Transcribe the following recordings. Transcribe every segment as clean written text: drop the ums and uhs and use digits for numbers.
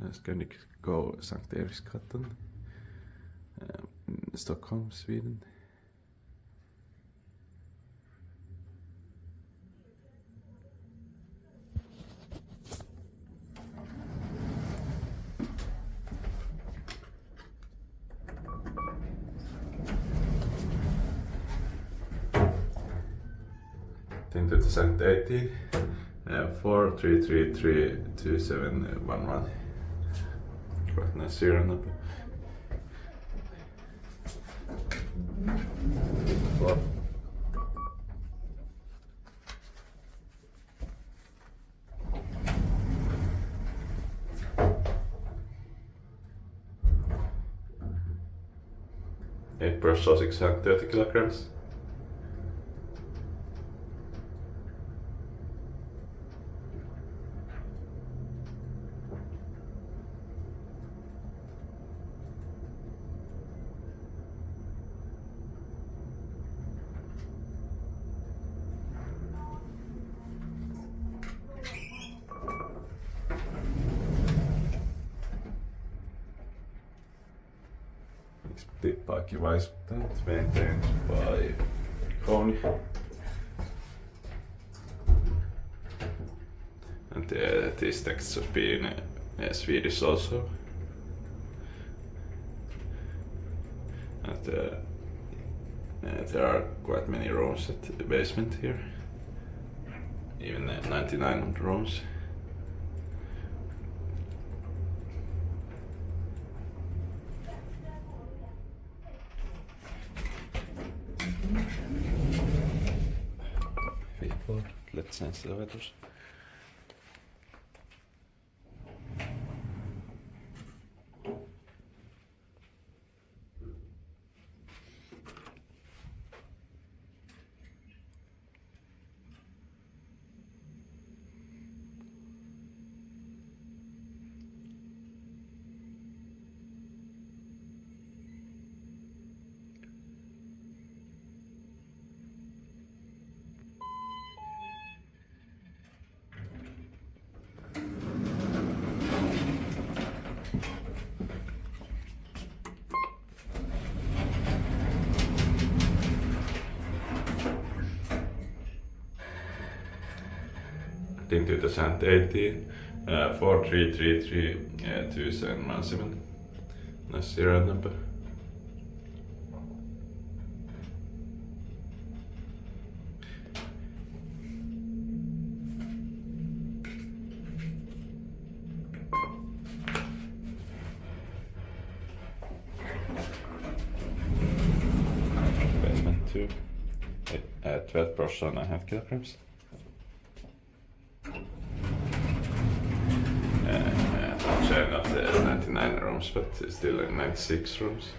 Scandic Go St Eriksgatan, Stockholm, Sweden. In 2018, 43332711. Quite nice serial number. Floor. Eight brush sausage and 30 kilograms. Big bike device that's maintained by Kone. And these texts have been Swedish also. And there are quite many rooms at the basement here. Even 99 of the rooms. Let's sense the elevators. In 2018, 43332717. Nice serial number. Basement 2, 12 brush and a half kilograms. Not the 99 rooms, but still in 96 rooms.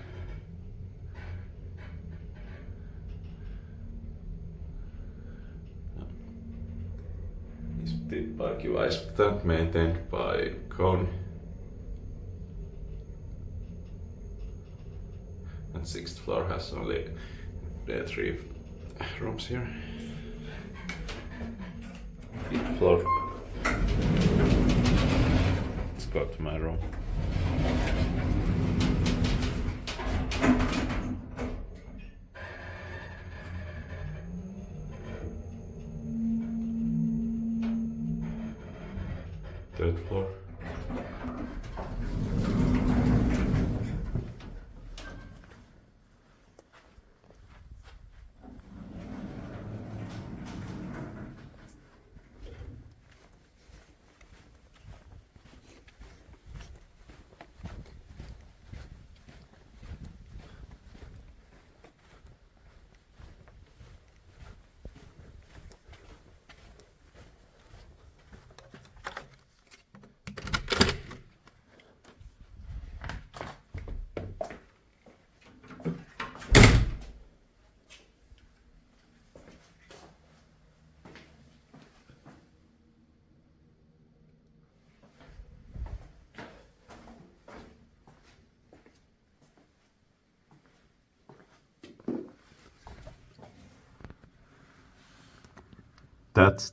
It's big bike Eriksgatan, maintained by Kone. And 6th floor has only 3 rooms here. 8th floor. Go to my room. Third floor. That's